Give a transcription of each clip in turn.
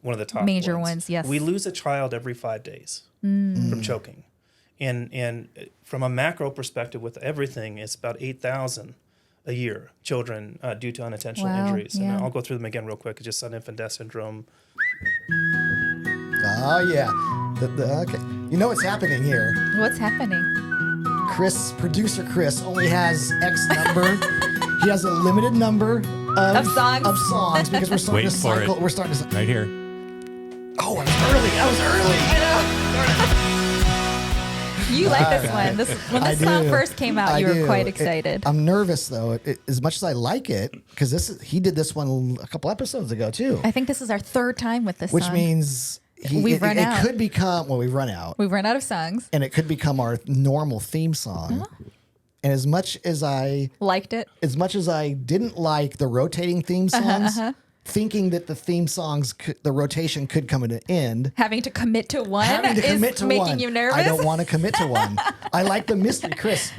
one of the top major ones. Yes, we lose a child every 5 days from choking, and from a macro perspective, with everything, it's about 8,000 a year children due to unintentional injuries. And I'll go through them again real quick. It's just sudden infant death syndrome. Oh yeah, okay. You know what's happening here? What's happening? Producer Chris only has X number. He has a limited number of songs because we're starting to cycle. We're starting to right here. Oh, I was early. You like this one. When this song first came out, you were quite excited. I'm nervous though. As much as I like it, because he did this one a couple episodes ago too. I think this is our third time with this which song. Means we've run out. It could become we've run out. We've run out of songs, and it could become our normal theme song. And as much as I liked it, as much as I didn't like the rotating theme songs, thinking that the theme songs, the rotation could come to an end. Having to commit to one is making you nervous? I don't want to commit to one. I like the mystery.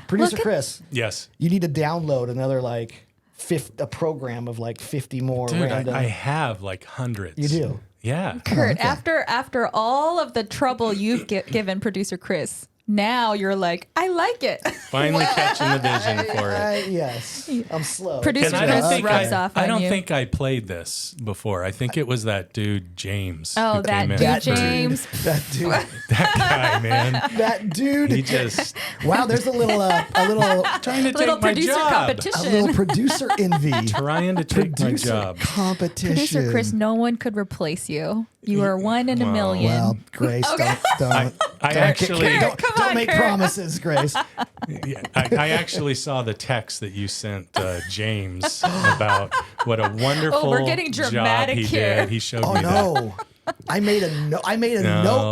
Producer Chris. Yes. You need to download another a program of 50 more Dude, random. I have hundreds. You do? Yeah. Kurt, after all of the trouble you've given producer Chris, now you're like, I like it. Finally catching the vision for it. Yes. I'm slow. Producer Chris rubs off on you. I don't think I played this before. I think it was that dude, James. Oh, that dude, James. That dude. That guy, man. That dude. He just... Wow, there's a little trying to little take my producer job. competition. A little producer envy. Trying to take my job. Competition. Producer Chris, no one could replace you. You are one in a million. Well, Grace, don't make promises, Grace. I actually saw the text that you sent James about what a wonderful we're getting dramatic job he here. did. He showed me no. I made a note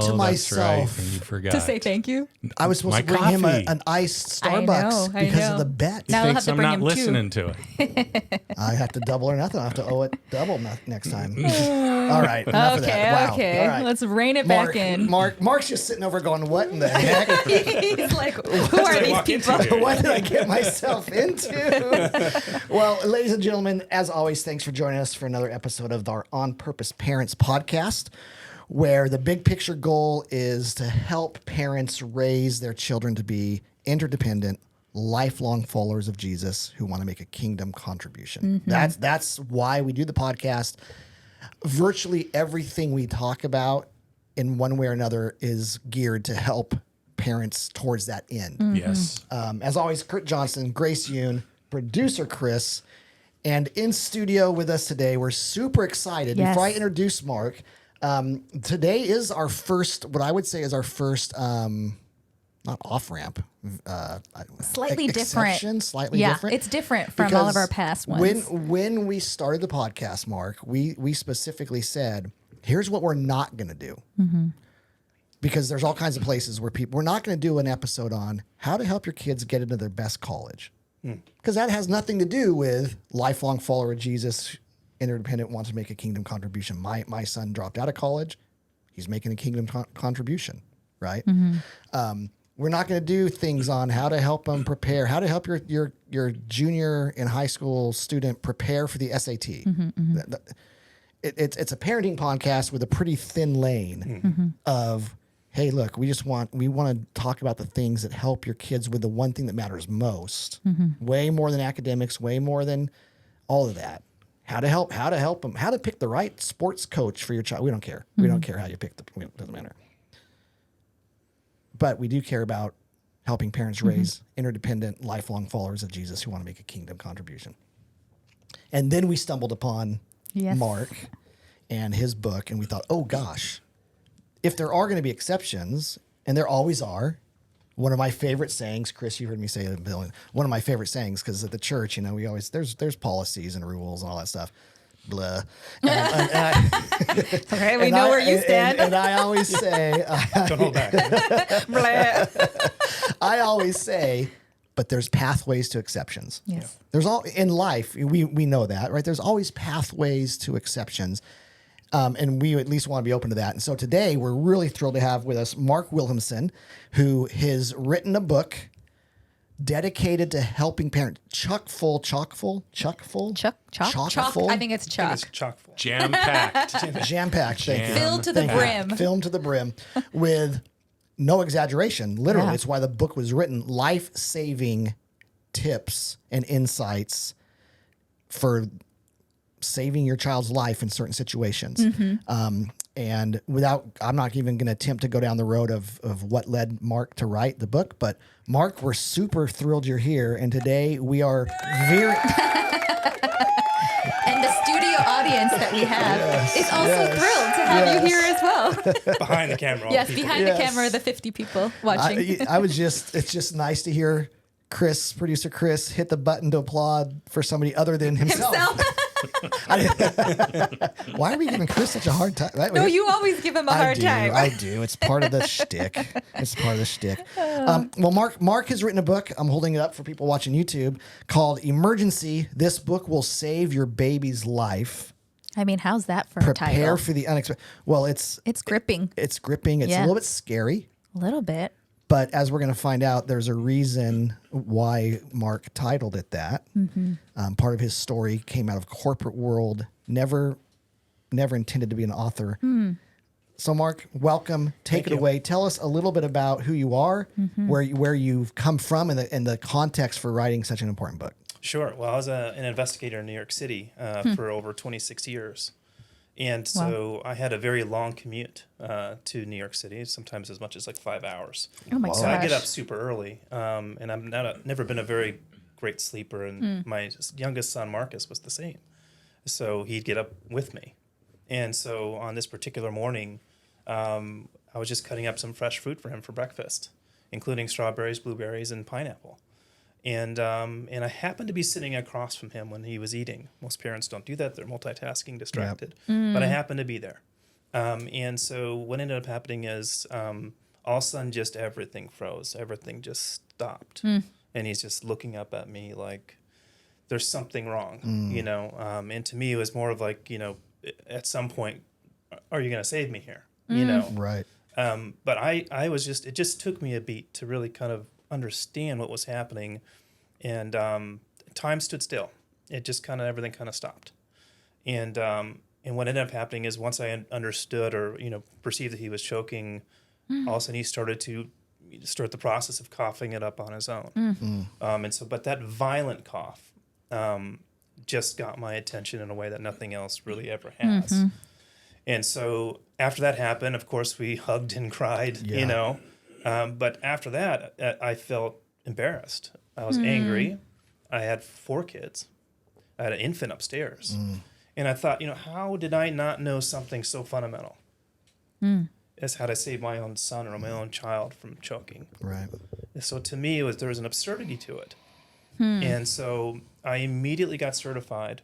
to myself right, and you forgot. To say thank you. I was supposed to bring him an iced Starbucks because of the bet. He thinks I'm not listening to it. I have to double or nothing. I have to owe it double next time. All right. Enough of that. Wow. Okay. All right. Let's rein it back in. Mark's just sitting over going, what in the heck? He's like, who are these people? What did I get myself into? Well, ladies and gentlemen, as always, thanks for joining us for another episode of our On Purpose Parents podcast, where the big picture goal is to help parents raise their children to be interdependent, lifelong followers of Jesus who want to make a kingdom contribution. That's why we do the podcast. Virtually everything we talk about in one way or another is geared to help parents towards that end. Yes. As always, Kurt Johnson, Grace Yoon, producer Chris, and in studio with us today, we're super excited. Yes. Before I introduce Mark, today is our first, what I would say is our first, not off-ramp. Slightly different. Slightly different. It's different from all of our past ones. When we started the podcast, Mark, we specifically said, here's what we're not going to do. Because there's all kinds of places where we're not going to do an episode on how to help your kids get into their best college. Because that has nothing to do with lifelong follower of Jesus, interdependent, wants to make a kingdom contribution. My son dropped out of college. He's making a kingdom contribution, right? We're not going to do things on how to help them prepare, how to help your junior in high school student prepare for the SAT. It's a parenting podcast with a pretty thin lane of, hey, look, we want to talk about the things that help your kids with the one thing that matters most, way more than academics, way more than all of that. How to help them, how to pick the right sports coach for your child. We don't care. We don't care how you pick it doesn't matter. But we do care about helping parents raise interdependent, lifelong followers of Jesus who want to make a kingdom contribution. And then we stumbled upon Mark and his book, and we thought, oh gosh, if there are going to be exceptions, and there always are, one of my favorite sayings, Chris, you heard me say it a billion, one of my favorite sayings, because at the church, we always, there's policies and rules and all that stuff. Blah. Okay, we know where you stand. And I always say, Don't hold back. I always say, but there's pathways to exceptions. Yes. There's all in life, we know that, right? There's always pathways to exceptions. And we at least want to be open to that. And so today we're really thrilled to have with us Mark Wilhelmsson, who has written a book dedicated to helping parents. Chock full. Chalk. Chock full. I think it's I chalk. think it's chock full. Jam packed. Jam packed. Thank you. Filled to the brim. Filled to the brim with no exaggeration. Literally, Yeah. it's why the book was written. Life-saving tips and insights for saving your child's life in certain situations. And I'm not even going to attempt to go down the road of what led Mark to write the book, but Mark, we're super thrilled you're here. And today we are very... And the studio audience that we have is also thrilled to have you here as well. Behind the camera. all Yes, the people. behind the camera, the 50 people watching. it's just nice to hear producer Chris, hit the button to applaud for somebody other than himself. Why are we giving Chris such a hard time? No, you always give him a hard time. I do. It's part of the shtick. Well, Mark has written a book. I'm holding it up for people watching YouTube called Emergency. This book will save your baby's life. I mean, how's that for a title? Prepare for the unexpected. Well, it's gripping. It's gripping. It's a little bit scary. A little bit. But as we're going to find out, there's a reason why Mark titled it that. Part of his story came out of corporate world, never intended to be an author. So, Mark, welcome. Take it away. Tell us a little bit about who you are, where you've come from, and the context for writing such an important book. Sure. Well, I was an investigator in New York City for over 26 years. And so I had a very long commute to New York City, sometimes as much as like 5 hours. Oh my gosh. So I get up super early, and I'm never been a very great sleeper, and my youngest son, Marcus, was the same. So he'd get up with me. And so on this particular morning, I was just cutting up some fresh fruit for him for breakfast, including strawberries, blueberries, and pineapple. And I happened to be sitting across from him when he was eating. Most parents don't do that. They're multitasking, distracted. But I happened to be there. And so what ended up happening is all of a sudden just everything froze. Everything just stopped. And he's just looking up at me like there's something wrong, you know. And to me, it was more of like, you know, at some point, are you going to save me here? You know? Right. But I was just, it just took me a beat to really kind of understand what was happening, and time stood still. It just kind of, everything kind of stopped, and what ended up happening is once I understood or perceived that he was choking, all of a sudden he started to start the process of coughing it up on his own, and so but that violent cough just got my attention in a way that nothing else really ever has, and so after that happened, of course we hugged and cried, you know. But after that, I felt embarrassed. I was angry. I had 4 kids. I had an infant upstairs. And I thought, how did I not know something so fundamental as how to save my own son or my own child from choking? Right. And so to me, there was an absurdity to it. And so I immediately got certified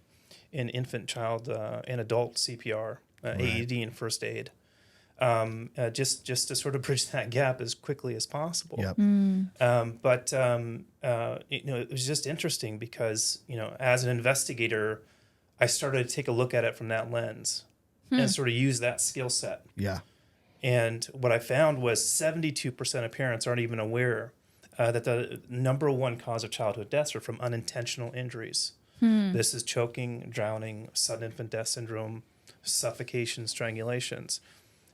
in infant, child, and adult CPR, AED, and first aid. Just to sort of bridge that gap as quickly as possible. Yep. But it was just interesting because, as an investigator, I started to take a look at it from that lens and sort of use that skill set. Yeah. And what I found was 72% of parents aren't even aware that the number one cause of childhood deaths are from unintentional injuries. This is choking, drowning, sudden infant death syndrome, suffocation, strangulations.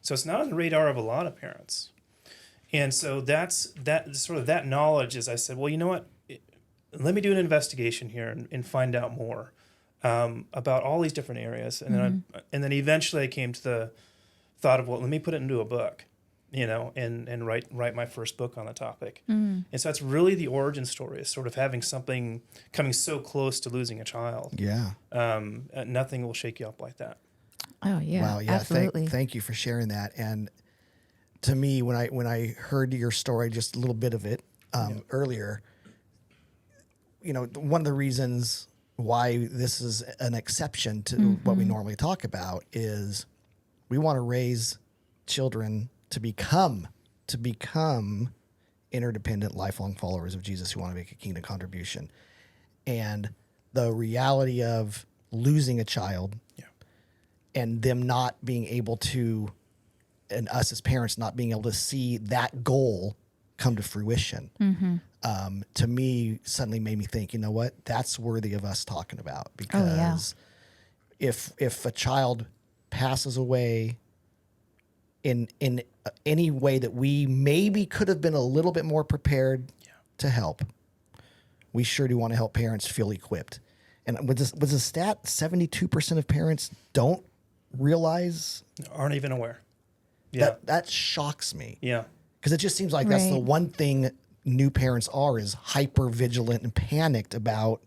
So it's not on the radar of a lot of parents. And so that's that knowledge is I said, well, you know what? Let me do an investigation here and find out more about all these different areas. And then eventually I came to the thought of, well, let me put it into a book, and write my first book on the topic. And so that's really the origin story, is sort of having something coming so close to losing a child. Yeah. Nothing will shake you up like that. Oh yeah. Wow. Yeah. Absolutely. Thank you for sharing that. And to me, when I heard your story, just a little bit of it earlier, one of the reasons why this is an exception to what we normally talk about is we want to raise children to become interdependent, lifelong followers of Jesus who want to make a kingdom contribution. And the reality of losing a child and them not being able to, and us as parents not being able to see that goal come to fruition, to me suddenly made me think, you know what, that's worthy of us talking about, because if a child passes away in any way that we maybe could have been a little bit more prepared to help, we sure do want to help parents feel equipped. And was the stat 72% of parents don't realize, aren't even aware. Yeah, that shocks me. Yeah, because it just seems like that's the one thing new parents are, is hyper vigilant and panicked about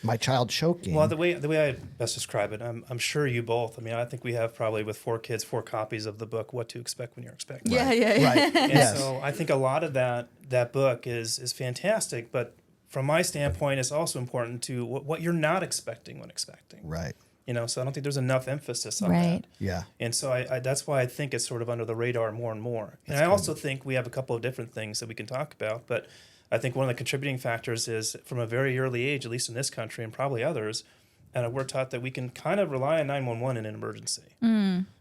my child choking. Well, the way I best describe it, I'm sure you both. I mean, I think we have probably with 4 kids 4 copies of the book What to Expect When You're Expecting. Yeah. Right. And so I think a lot of that book is fantastic, but from my standpoint, it's also important to what you're not expecting when expecting. Right. So I don't think there's enough emphasis on Right. that. Yeah. And so I that's why I think it's sort of under the radar more and more. And I also think we have a couple of different things that we can talk about, but I think one of the contributing factors is from a very early age, at least in this country and probably others, and we're taught that we can kind of rely on 911 in an emergency.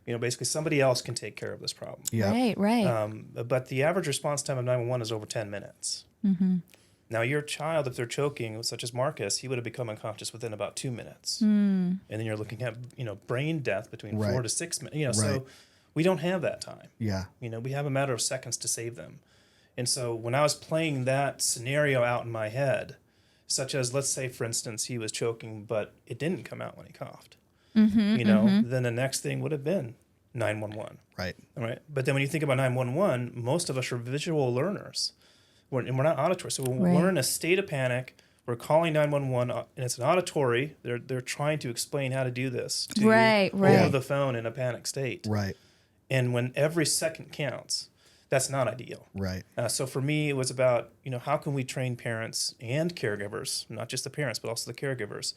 Basically somebody else can take care of this problem. Yeah. Right. But the average response time of 911 is over 10 minutes. Now, your child, if they're choking, such as Marcus, he would have become unconscious within about 2 minutes. And then you're looking at, brain death between 4 to 6 minutes. So we don't have that time. Yeah. We have a matter of seconds to save them. And so when I was playing that scenario out in my head, such as, let's say, for instance, he was choking, but it didn't come out when he coughed, then the next thing would have been 911. Right. All right. But then when you think about 911, most of us are visual learners. We're not auditory. So when we're in a state of panic, we're calling 911, and it's an auditory. They're trying to explain how to do this to you over the phone in a panic state. Right. And when every second counts, that's not ideal. Right. So for me, it was about, how can we train parents and caregivers, not just the parents, but also the caregivers,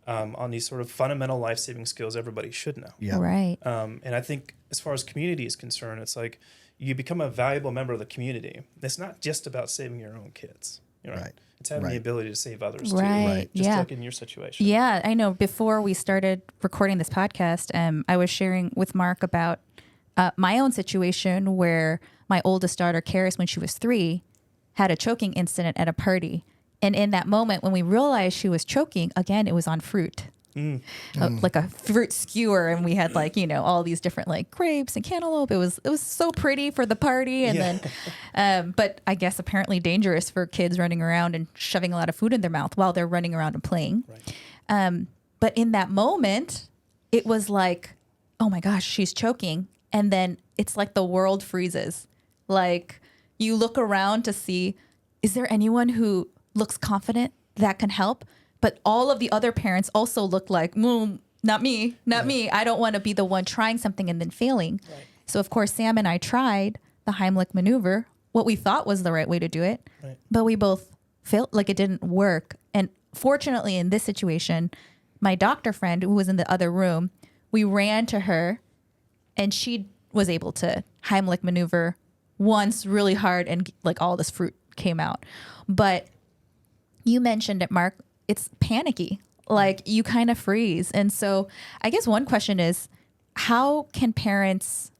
on these sort of fundamental life-saving skills everybody should know. Yeah. Right. And I think as far as community is concerned, it's like you become a valuable member of the community. It's not just about saving your own kids. Right. It's having the ability to save others too. Right. Just like in your situation. Yeah, I know. Before we started recording this podcast, I was sharing with Mark about my own situation where my oldest daughter, Karis, when she was 3, had a choking incident at a party. And in that moment, when we realized she was choking, again, it was on fruit. Like a fruit skewer, and we had all these different grapes and cantaloupe. It was so pretty for the party, and then but I guess apparently dangerous for kids running around and shoving a lot of food in their mouth while they're running around and playing. But in that moment, it was like, oh my gosh, she's choking, and then it's like the world freezes. Like you look around to see, is there anyone who looks confident that can help? But all of the other parents also look like, not me. I don't want to be the one trying something and then failing. Right. So, of course, Sam and I tried the Heimlich maneuver, what we thought was the right way to do it. Right. But we both felt like it didn't work. And fortunately, in this situation, my doctor friend who was in the other room, we ran to her and she was able to Heimlich maneuver once really hard, and all this fruit came out. But you mentioned it, Mark. It's panicky, you kind of freeze. And so I guess one question is, how can parents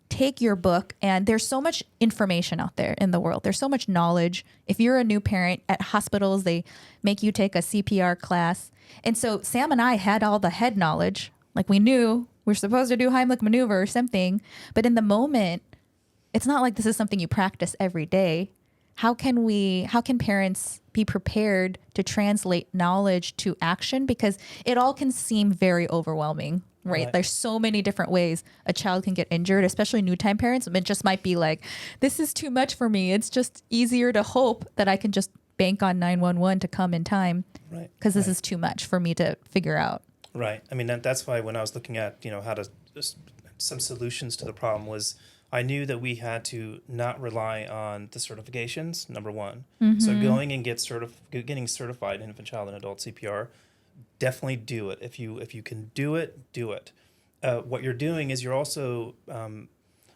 take your book? And there's so much information out there in the world. There's so much knowledge. If you're a new parent at hospitals, they make you take a CPR class. And so Sam and I had all the head knowledge. We knew we're supposed to do Heimlich maneuver or something. But in the moment, it's not like this is something you practice every day. How can parents be prepared to translate knowledge to action? Because it all can seem very overwhelming, right? There's so many different ways a child can get injured, especially new time parents. It just might be like, this is too much for me. It's just easier to hope that I can just bank on 911 to come in time. Right. Because this is too much for me to figure out. Right. I mean, that's why when I was looking at, how to, some solutions to the problem was, I knew that we had to not rely on the certifications, number one. So going and getting certified in infant, child, and adult CPR, definitely do it. If you can do it, do it. What you're doing is you're also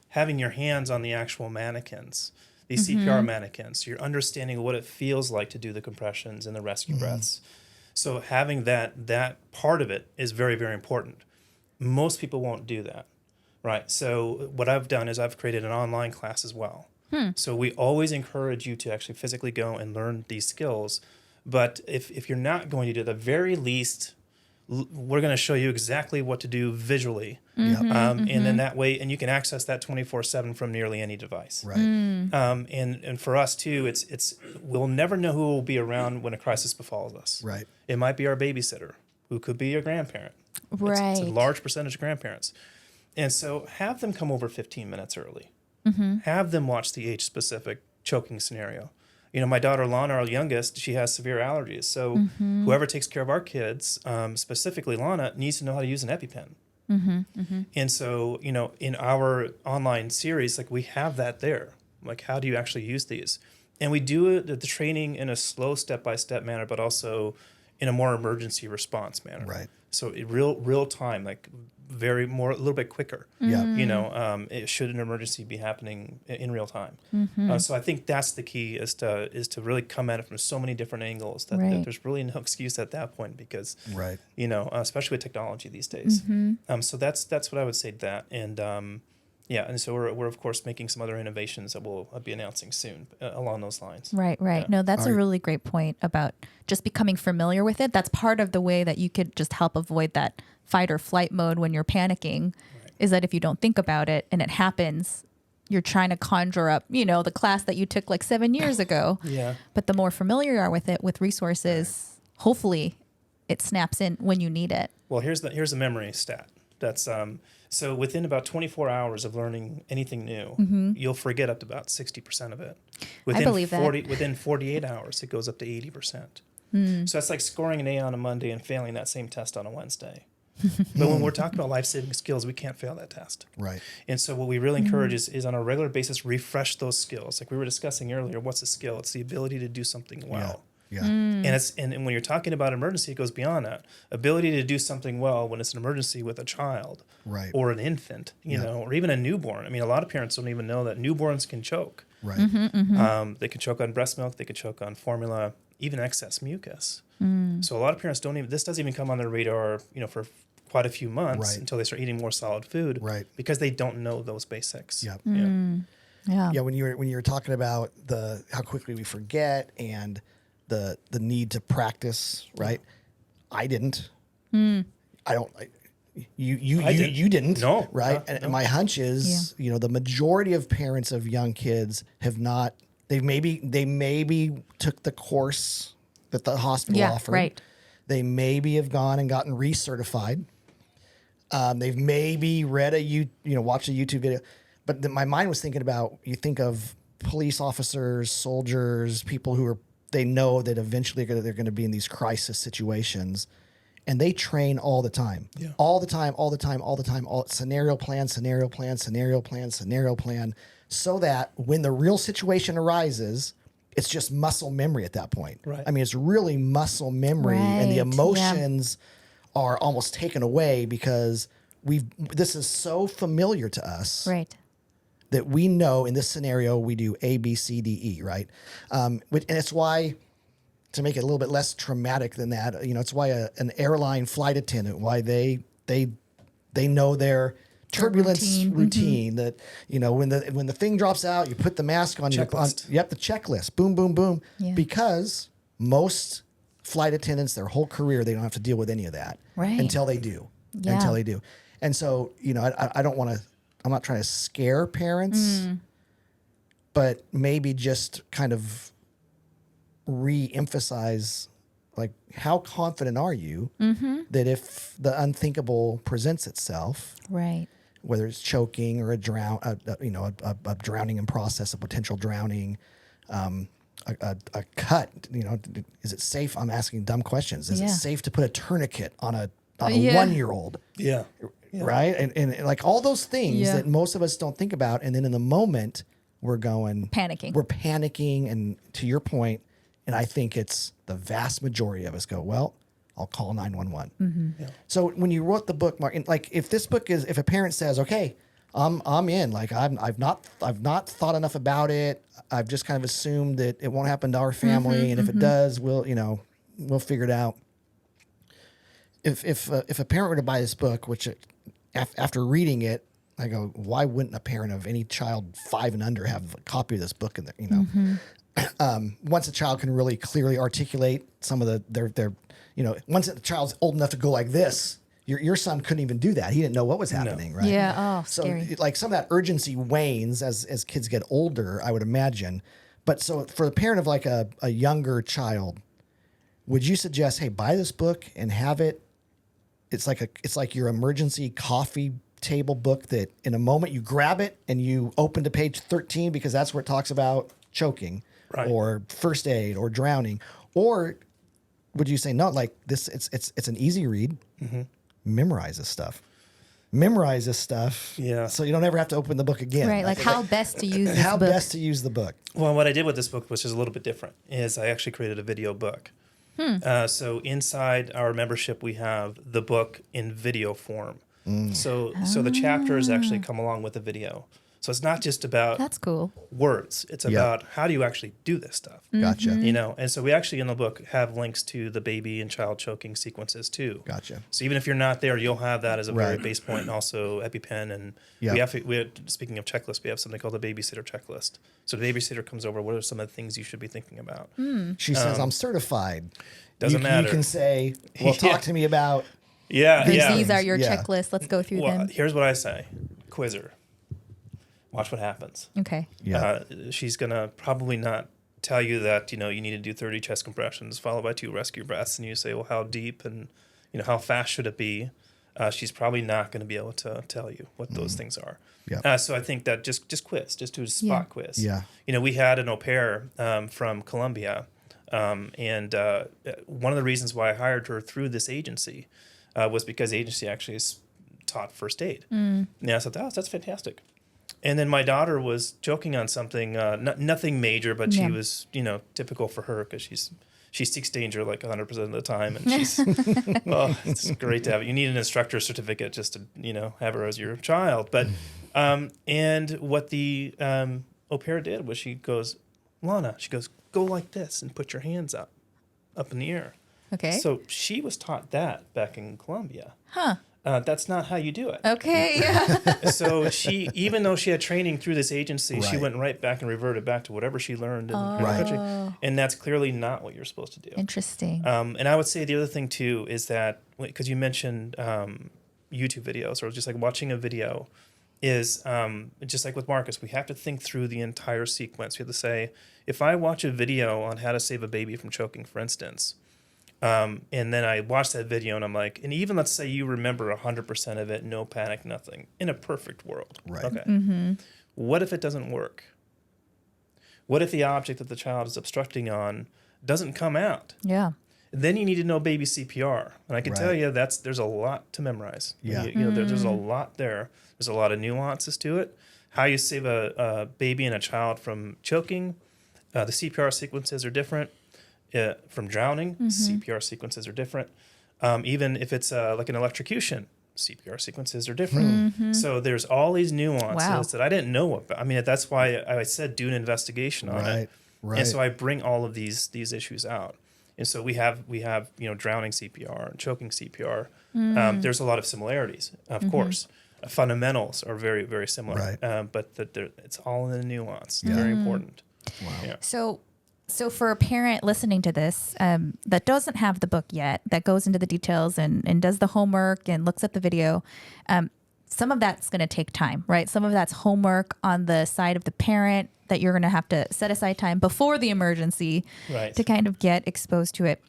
having your hands on the actual mannequins, these CPR mannequins. You're understanding what it feels like to do the compressions and the rescue breaths. So having that part of it is very, very important. Most people won't do that. Right. So what I've done is I've created an online class as well. So we always encourage you to actually physically go and learn these skills. But if you're not going to do it, at the very least, we're going to show you exactly what to do visually. And then that way, and you can access that 24/7 from nearly any device. Right. And for us too, it's we'll never know who will be around when a crisis befalls us. Right. It might be our babysitter, who could be your grandparent. Right. It's a large percentage of grandparents. And so have them come over 15 minutes early. Have them watch the age-specific choking scenario. You know, my daughter Lana, our youngest, she has severe allergies. So whoever takes care of our kids, specifically Lana, needs to know how to use an EpiPen. And so, you know, in our online series, like we have that there. Like, how do you actually use these? And we do the training in a slow step-by-step manner, but also in a more emergency response manner. Right. So real time, like a little bit quicker. Yeah. You know, should an emergency be happening in real time. So I think that's the key is to really come at it from so many different angles that there's really no excuse at that point because, Right. you know, especially with technology these days. So that's what I would say to that. And yeah, and so we're of course making some other innovations that we'll be announcing soon along those lines. Right. Yeah. No, that's a really great point about just becoming familiar with it. That's part of the way that you could just help avoid that fight or flight mode when you're panicking, is that if you don't think about it and it happens, you're trying to conjure up, you know, the class that you took like 7 years ago. Yeah. But the more familiar you are with it, with resources, hopefully it snaps in when you need it. Well, here's a memory stat. That's so within about 24 hours of learning anything new, you'll forget up to about 60% of it. Within believe that. Within 48 hours, it goes up to 80%. So that's like scoring an A on a Monday and failing that same test on a Wednesday. But when we're talking about life-saving skills, we can't fail that test. Right. And so what we really encourage is on a regular basis, refresh those skills. Like we were discussing earlier, what's a skill? It's the ability to do something well. Yeah. And when you're talking about emergency, it goes beyond that. Ability to do something well when it's an emergency with a child, Right. or an infant, you know, or even a newborn. I mean, a lot of parents don't even know that newborns can choke. Right. They can choke on breast milk. They can choke on formula, even excess mucus. So a lot of parents this doesn't even come on their radar, you know, for quite a few months Right. until they start eating more solid food, Right. because they don't know those basics. Yep. Yeah. Yeah, when you were talking about how quickly we forget and the need to practice, right? I didn't. You didn't. No. Right? And my hunch is, you know, the majority of parents of young kids have not. They maybe took the course that the hospital offered. Right. They maybe have gone and gotten recertified. They've maybe read watched a YouTube video. But my mind was thinking about, you think of police officers, soldiers, people who they know that eventually they're going to be in these crisis situations, and they train all the time, all the time, scenario plan, so that when the real situation arises, it's just muscle memory at that point. Right. I mean, it's really muscle memory, and the Right, emotions are almost taken away because this is so familiar to us. Right. That we know in this scenario we do A, B, C, D, E, right? And it's why, to make it a little bit less traumatic than that, you know, it's why an airline flight attendant, why they know their turbulence routine that, you know, when the thing drops out, you put the mask on. The checklist. Boom, boom, boom. Yeah. Because most flight attendants, their whole career, they don't have to deal with any of that until they do. Yeah. Until they do. And so, you know, I don't want to. I'm not trying to scare parents, but maybe just kind of re-emphasize, like, how confident are you that if the unthinkable presents itself, Right. whether it's choking or a drowning in process, a potential drowning, a cut, you know, is it safe? I'm asking dumb questions. Is it safe to put a tourniquet on a 1-year-old? Yeah. Right. And like all those things that most of us don't think about. And then in the moment we're panicking. And to your point, and I think it's the vast majority of us go, well, I'll call 911. So when you wrote the book, Mark, like if a parent says, okay, I'm in, like I've not thought enough about it. I've just kind of assumed that it won't happen to our family. And if it does, we'll figure it out. If a parent were to buy this book, which after reading it, I go, why wouldn't a parent of any child 5 and under have a copy of this book in there? You know, once a child can really clearly articulate some of their, you know, once the child's old enough to go like this, your son couldn't even do that. He didn't know what was happening, right? Yeah. Oh, So scary. like some of that urgency wanes as kids get older, I would imagine. But so for the parent of like a younger child, would you suggest, hey, buy this book and have it? It's like your emergency coffee table book that in a moment you grab it and you open to page 13 because that's where it talks about choking or first aid or drowning. Or would you say, no, like this, it's an easy read. Memorize this stuff. Yeah. So you don't ever have to open the book again. Right. Like how best to use this How book. best to use the book. Well, what I did with this book, which is a little bit different, is I actually created a video book. So inside our membership, we have the book in video form. So the chapters actually come along with the video. So it's not just about That's cool. words. It's about how do you actually do this stuff. Gotcha. You know, and so we actually in the book have links to the baby and child choking sequences too. Gotcha. So even if you're not there, you'll have that as a very base point, and also EpiPen. And we have, speaking of checklists, we have something called the babysitter checklist. So the babysitter comes over. What are some of the things you should be thinking about? She says, I'm certified. Doesn't matter. You can say, well, talk to me about. These are your Yeah. checklists. Let's go through Well, them. here's what I say: quiz her. Watch what happens. Okay. Yeah. She's gonna probably not tell you that you need to do 30 chest compressions followed by 2 rescue breaths, and you say, well, how deep and how fast should it be? She's probably not going to be able to tell you what those things are. Yeah. So I think that just quiz, just do a spot quiz. Yeah. We had an au pair from Colombia, and one of the reasons why I hired her through this agency was because the agency actually taught first aid. And I thought, that's fantastic. And then my daughter was choking on something, nothing major, but she was, typical for her because she seeks danger like 100% of the time, and she's it's great to have it. You need an instructor certificate just to have her as your child. But and what the au pair did was she goes, Lana, go like this and put your hands up in the air. Okay. So she was taught that back in Colombia. Huh. That's not how you do it. Okay. Yeah. So she, even though she had training through this agency, she Right. went right back and reverted back to whatever she learned in her country. And that's clearly not what you're supposed to do. Interesting. And I would say the other thing too is that, because you mentioned YouTube videos or just like watching a video, is just like with Marcus, we have to think through the entire sequence. We have to say, if I watch a video on how to save a baby from choking, for instance, and then I watch that video and I'm like, and even let's say you remember 100% of it, no panic, nothing, in a perfect world. Right. Okay. What if it doesn't work? What if the object that the child is obstructing on doesn't come out? Yeah. Then you need to know baby CPR. And I can tell Right. you there's a lot to memorize. Yeah. There's a lot there. There's a lot of nuances to it. How you save a baby and a child from choking, the CPR sequences are different. From drowning, CPR sequences are different. Even if it's like an electrocution, CPR sequences are different. So there's all these nuances that I didn't know about. I mean, that's why I said do an investigation on it. Right. And so I bring all of these issues out. And so we have drowning CPR and choking CPR. There's a lot of similarities, of course. Fundamentals are very, very similar. Right. But it's all in the nuance. It's very important. Wow. Yeah. So for a parent listening to this that doesn't have the book yet, that goes into the details and does the homework and looks at the video, some of that's going to take time, right? Some of that's homework on the side of the parent that you're going to have to set aside time before the emergency to kind of get exposed to it.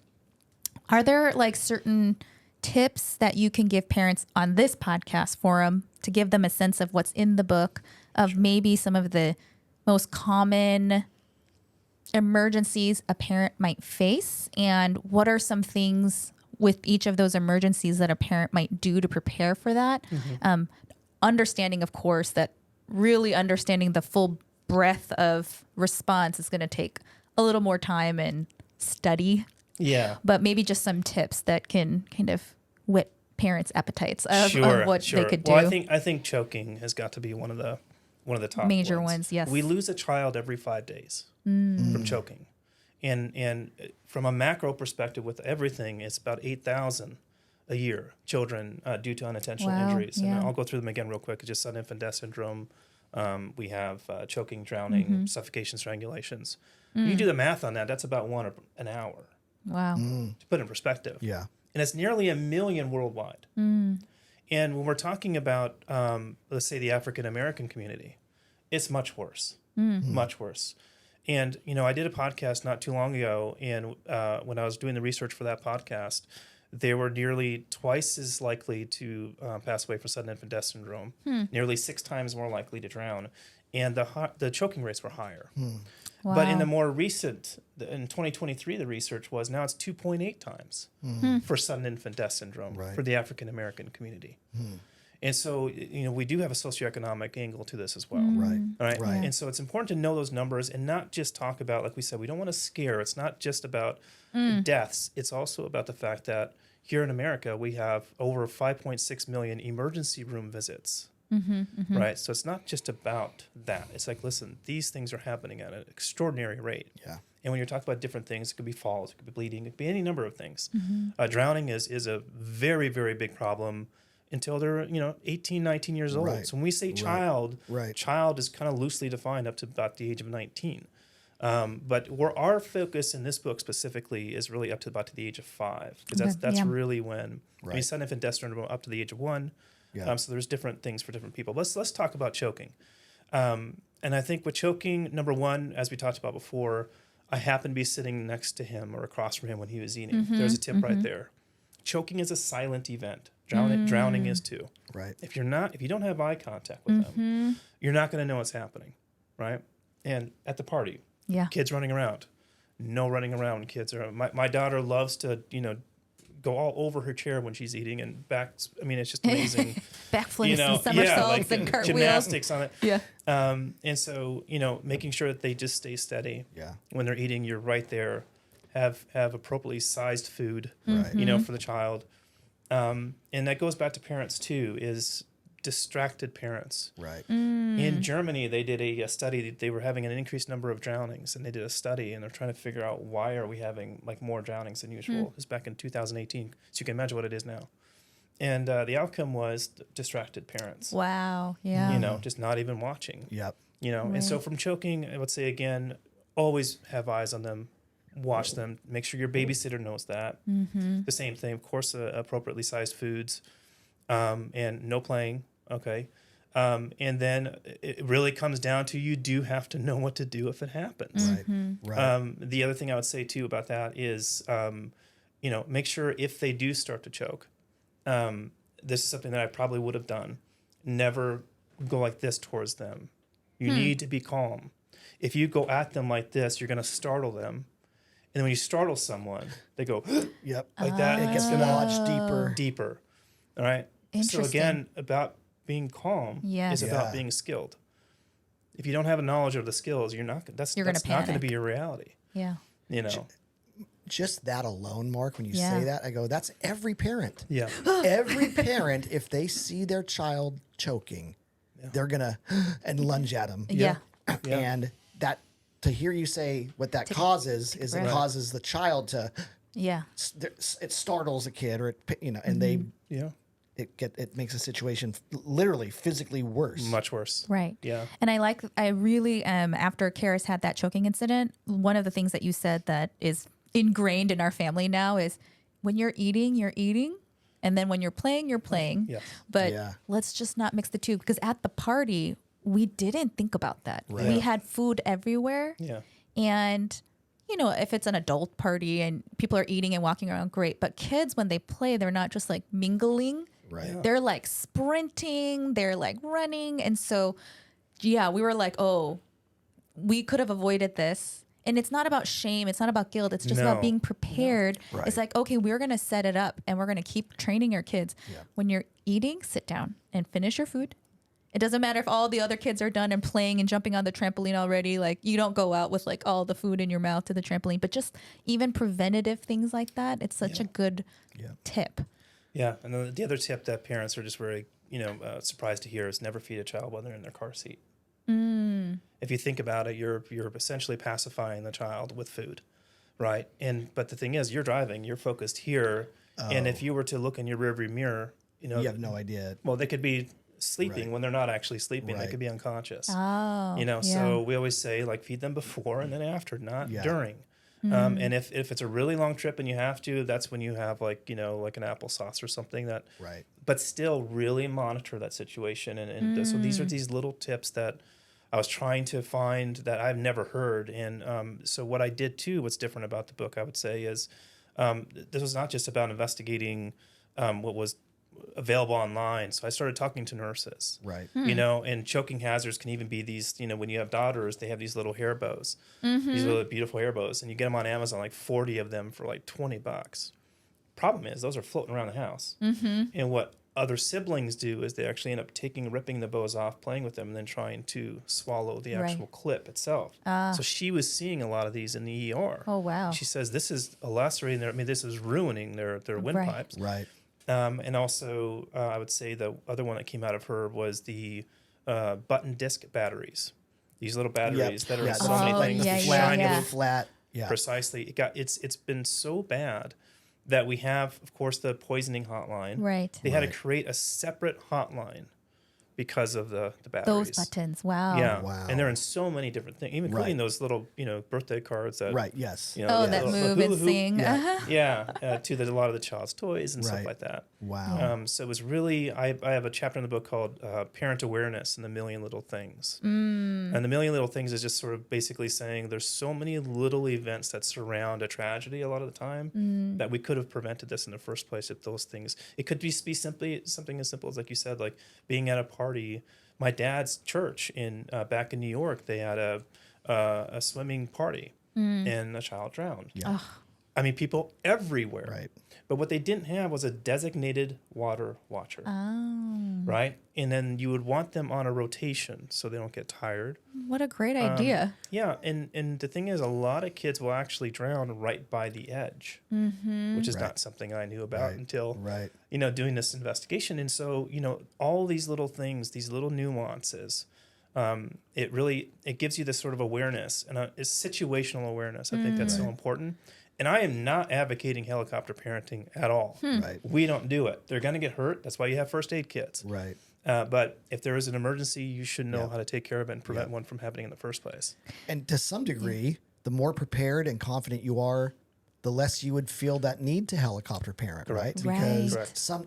Are there like certain tips that you can give parents on this podcast forum to give them a sense of what's in the book, of maybe some of the most common emergencies a parent might face, and what are some things with each of those emergencies that a parent might do to prepare for that? Understanding, of course, that really understanding the full breadth of response is going to take a little more time and study. Yeah. But maybe just some tips that can kind of whet parents' appetites of what they could do. Well, I think choking has got to be one of the top Major ones, yes. We lose a child every 5 days from choking, and from a macro perspective with everything, it's about 8,000 a year, children due to unintentional Wow, injuries. yeah. And I'll go through them again real quick. It's just sudden infant death syndrome. We have choking, drowning, suffocation, strangulations. When you do the math on that, that's about one an hour. Wow. To put it in perspective. Yeah. And it's nearly 1 million worldwide. And when we're talking about, let's say, the African American community, it's much worse, much worse. And, I did a podcast not too long ago, and when I was doing the research for that podcast, they were nearly twice as likely to pass away from sudden infant death syndrome, nearly 6 times more likely to drown, and the choking rates were higher. Wow. But in the more recent, in 2023, the research was now it's 2.8 times for sudden infant death syndrome for the African American community. And so, we do have a socioeconomic angle to this as well. Right. All right. Right. And so it's important to know those numbers and not just talk about, like we said, we don't want to scare. It's not just about deaths. It's also about the fact that here in America, we have over 5.6 million emergency room visits. Right. So it's not just about that. It's like, listen, these things are happening at an extraordinary rate. Yeah. And when you're talking about different things, it could be falls, it could be bleeding, it could be any number of things. Drowning is a very, very big problem until they're 18, 19 years old. Right. So when we say child, Right. child is kind of loosely defined up to about the age of 19. But where our focus in this book specifically is really up to about to the age of 5, because that's really when I mean, sudden infant death syndrome up to the age of 1. Yeah. So there's different things for different people. Let's talk about choking. And I think with choking, number one, as we talked about before, I happened to be sitting next to him or across from him when he was eating. There's a tip right there. Choking is a silent event. Drowning is too. Right. If you don't have eye contact with them, you're not going to know what's happening, right? And at the party, kids running around, no running around. Kids are. My daughter loves to go all over her chair when she's eating and backs. I mean, it's just amazing. Backflips and somersaults and cartwheels. Gymnastics on it. Yeah. And so, making sure that they just stay steady. Yeah. When they're eating, you're right there. Have appropriately sized food, Right. for the child. And that goes back to parents too, is distracted parents. Right. In Germany, they did a study. They were having an increased number of drownings, and they did a study, and they're trying to figure out why are we having more drownings than usual. It was back in 2018, so you can imagine what it is now. And the outcome was distracted parents. Wow. Yeah. Just not even watching. Yep. And so from choking, I would say again, always have eyes on them. Watch them. Make sure your babysitter knows that. The same thing, of course, appropriately sized foods, and no playing. Okay. And then it really comes down to you do have to know what to do if it happens. Right. Right. The other thing I would say too about that is, make sure if they do start to choke, this is something that I probably would have done. Never go like this towards them. You need to be calm. If you go at them like this, you're going to startle them. And then when you startle someone, they go Yep. like that. It gets much deeper. Deeper. All right. So Interesting. again, about being calm is about being skilled. If you don't have a knowledge of the skills, you're not. That's not going to be your reality. Yeah. Just that alone, Mark, when you say that, I go, that's every parent. Yeah. Every parent, if they see their child choking, they're going to and lunge at them. Yeah. And that, to hear you say what that causes is it causes the child to, it startles a kid or, and they, it makes a situation literally physically worse. Much worse. Right. Yeah. And I really, after Karis had that choking incident, one of the things that you said that is ingrained in our family now is when you're eating, and then when you're playing, you're playing. Yes. But let's just not mix the two, because at the party, we didn't think about that. Right. We had food everywhere. Yeah. And, if it's an adult party and people are eating and walking around, great. But kids, when they play, they're not just like mingling. Right. Yeah. They're like sprinting, they're like running. And so, we were like, oh, we could have avoided this. And it's not about shame. It's not about guilt. It's just about being prepared. No. Right. It's like, okay, we're going to set it up and we're going to keep training your kids. Yeah. When you're eating, sit down and finish your food. It doesn't matter if all the other kids are done and playing and jumping on the trampoline already. Like, you don't go out with like all the food in your mouth to the trampoline, but just even preventative things like that. It's such a good tip. Yeah. And then the other tip that parents are just very, surprised to hear is never feed a child while they're in their car seat. If you think about it, you're essentially pacifying the child with food, right? But the thing is, you're driving, you're focused here. And if you were to look in your rearview mirror, you have no idea. Well, they could be sleeping Right. when they're not actually sleeping. They Right. could be unconscious. Oh, So we always say like feed them before and then after, not during. And if it's a really long trip and you have to, that's when you have like an applesauce or something that. Right. But still, really monitor that situation. And so these are these little tips that I was trying to find that I've never heard. And so what I did too, what's different about the book, I would say, is this was not just about investigating what was available online. So I started talking to nurses. Right. And choking hazards can even be these, when you have daughters, they have these little hair bows, these little beautiful hair bows, and you get them on Amazon, like 40 of them for like $20. Problem is, those are floating around the house. And what other siblings do is they actually end up ripping the bows off, playing with them, and then trying to swallow the actual clip itself. So she was seeing a lot of these in the ER. Oh, wow. She says this is lacerating this is ruining their windpipes. Right. And also, I would say the other one that came out of her was the button disc batteries. These little batteries that are in so many things. Flat. Yeah. Precisely. It's been so bad that we have, of course, the poisoning hotline. Right. They had to create a separate hotline because of the batteries. Those buttons. Wow. Yeah. Wow. And they're in so many different things, even including those little, birthday cards that. Right. Yes. That move and sing. To a lot of the child's toys and stuff like that. Wow. So it was really, I have a chapter in the book called Parent Awareness and the Million Little Things. And the Million Little Things is just sort of basically saying there's so many little events that surround a tragedy a lot of the time that we could have prevented this in the first place if those things, it could be simply something as simple as, like you said, like being at a party. My dad's church back in New York, they had a swimming party and a child drowned. Yeah. I mean, people everywhere. Right. But what they didn't have was a designated water watcher. Right? And then you would want them on a rotation so they don't get tired. What a great idea. Yeah. And the thing is, a lot of kids will actually drown right by the edge, which is not something I knew about until, doing this investigation. And so, all these little things, these little nuances, it gives you this sort of awareness, and it's situational awareness. I think that's so important. And I am not advocating helicopter parenting at all. Right. We don't do it. They're going to get hurt. That's why you have first aid kits. Right. But if there is an emergency, you should know how to take care of it and prevent one from happening in the first place. And to some degree, the more prepared and confident you are, the less you would feel that need to helicopter parent, right? Because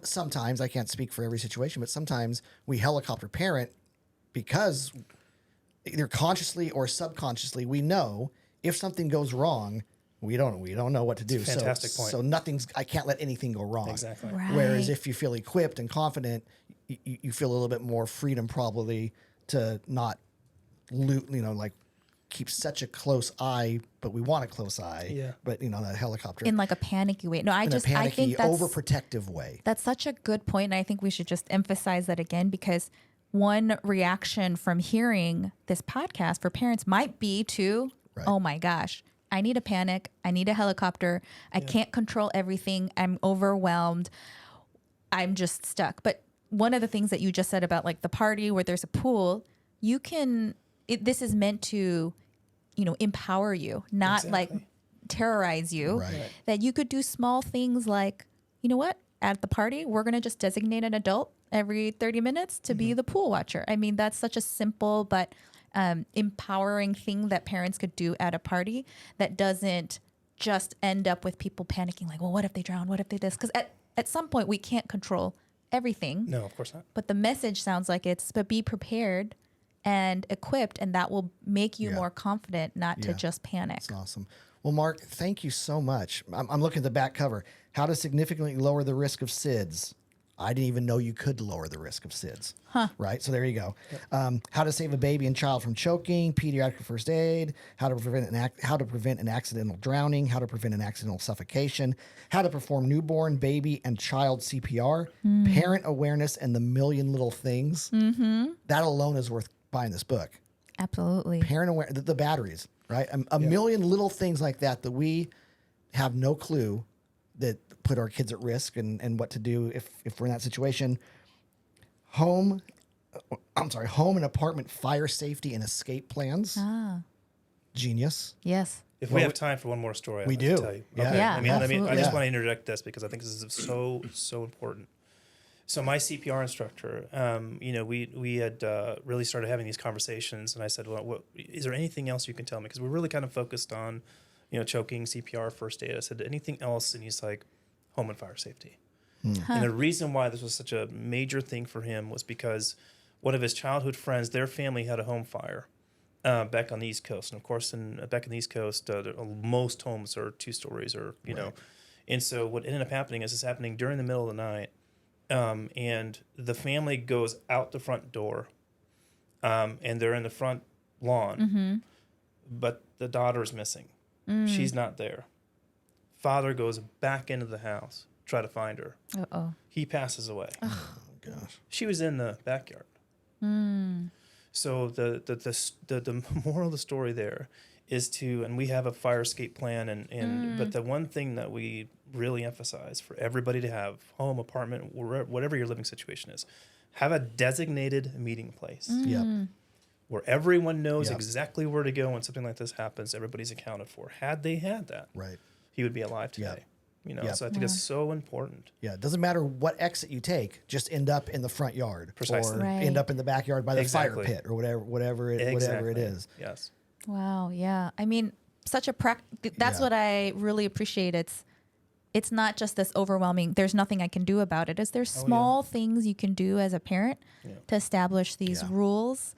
sometimes, I can't speak for every situation, but sometimes we helicopter parent because either consciously or subconsciously we know if something goes wrong, we don't know what to do. Fantastic point. So I can't let anything go wrong. Exactly. Right. Whereas if you feel equipped and confident, you feel a little bit more freedom probably to not keep such a close eye, but we want a close eye. Yeah. But that helicopter In like a panicky way. No, I in a think panicky, that's overprotective way. That's such a good point, and I think we should just emphasize that again, because one reaction from hearing this podcast for parents might be to, oh my gosh, I need a panic. I need a helicopter. I can't control everything. I'm overwhelmed. I'm just stuck. But one of the things that you just said about like the party where there's a pool, this is meant to, empower you, not like terrorize you. Right. That you could do small things like, you know what? At the party, we're going to just designate an adult every 30 minutes to be the pool watcher. I mean, that's such a simple but empowering thing that parents could do at a party that doesn't just end up with people panicking like, well, what if they drown? What if they this? Because at some point we can't control everything. No, of course not. But the message sounds like but be prepared and equipped, and that will make you more confident not to just panic. That's awesome. Well, Mark, thank you so much. I'm looking at the back cover. How to significantly lower the risk of SIDS. I didn't even know you could lower the risk of SIDS. Right? So there you go. How to save a baby and child from choking, pediatric first aid, how to prevent an accidental drowning, how to prevent an accidental suffocation, how to perform newborn, baby, and child CPR, parent awareness, and the million little things. That alone is worth buying this book. Absolutely. Parent awareness, the batteries, right? A million little things like that we have no clue that put our kids at risk and what to do if we're in that situation. Home and apartment fire safety and escape plans. Genius. Yes. If we have time for one more story, we I'd do. like to tell you. Yeah. Yeah, I absolutely. just Yeah. want to interject this because I think this is so important. So my CPR instructor, we had really started having these conversations, and I said, well, is there anything else you can tell me? Because we're really kind of focused on, choking, CPR, first aid. I said, anything else? And he's like, home and fire safety. And the reason why this was such a major thing for him was because one of his childhood friends, their family had a home fire back on the East Coast. And of course, back on the East Coast, most homes are 2 stories or, know. And so what ended up happening is it's happening during the middle of the night. And the family goes out the front door and they're in the front lawn, but the daughter is missing. She's not there. Father goes back into the house, try to find her. Uh-oh. He passes away. Oh, gosh. She was in the backyard. So the moral of the story there is and we have a fire escape plan, but the one thing that we really emphasize for everybody to have, home, apartment, whatever your living situation is, have a designated meeting place. Yep. Where everyone knows exactly where to go when something like this happens. Everybody's accounted for. Had they had that, Right. he would be alive today. So I think it's so important. Yeah, it doesn't matter what exit you take, just end up in the front yard, Precisely. or Right. end up in the backyard by the Exactly. fire pit, or whatever it is. Yes. Wow. Yeah. I mean, that's what I really appreciate. It's not just this overwhelming, there's nothing I can do about it. There's small things you can do as a parent to establish these rules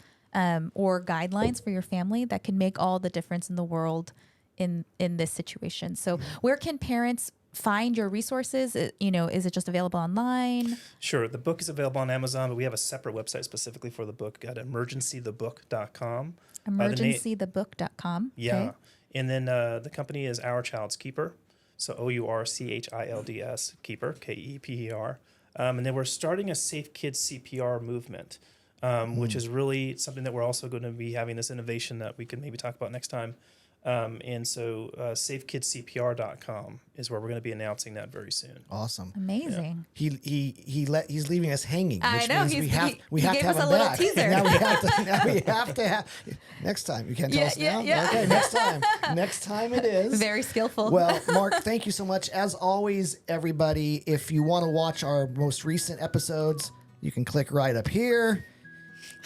or guidelines for your family that can make all the difference in the world in this situation. So where can parents find your resources? Is it just available online? Sure. The book is available on Amazon, but we have a separate website specifically for the book at emergencythebook.com. Emergencythebook.com. Yeah. Okay. And then the company is Our Child's Keeper. So OurChilds Keeper, KEPER. And then we're starting a Safe Kids CPR movement, which is really something that we're also going to be having this innovation that we can maybe talk about next time. And so safekidscpr.com is where we're going to be announcing that very soon. Awesome. Amazing. He's leaving us hanging, I which know, means we have he to gave have us him a little back. teaser. Now we have to have next time. You can't tell us now. Yeah. Okay, next time. Next time it is. Very skillful. Well, Mark, thank you so much. As always, everybody, if you want to watch our most recent episodes, you can click right up here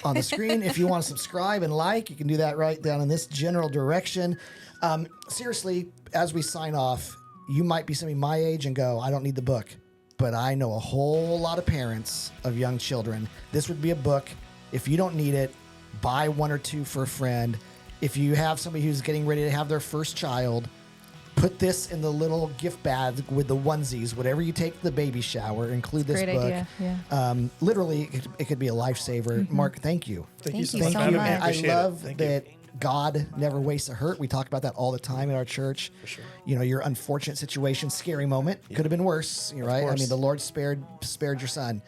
on the screen. If you want to subscribe and like, you can do that right down in this general direction. Seriously, as we sign off, you might be somebody my age and go, I don't need the book. But I know a whole lot of parents of young children. This would be a book. If you don't need it, buy 1 or 2 for a friend. If you have somebody who's getting ready to have their first child, put this in the little gift bag with the onesies. Whatever you take to the baby shower, include this Great book. idea, yeah. Literally, it could be a lifever. Mark, thank you. Thank you so Thank much. you. I And I appreciate it. love Thank that you. God never wastes a hurt. We talk about that all the time in our church. For sure. Your unfortunate situation, scary moment, could have been worse. You're right. I course. mean, the Lord spared your son,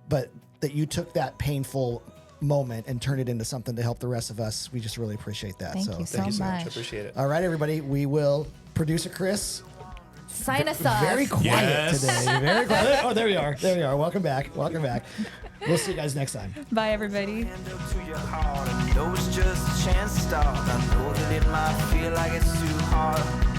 but that you took that painful moment and turned it into something to help the rest of us. We just really appreciate that. Thank you so Thank you so much. much. I appreciate it. All right, everybody. We will. Producer Chris. Sign us off. Very quiet Yes. today. Very quiet. Oh, there we are. There we are. Welcome back. Welcome back. We'll see you guys next time. Bye, everybody. Hand up to your heart. I know it's just a chance to start. I know that it might feel like it's too hard.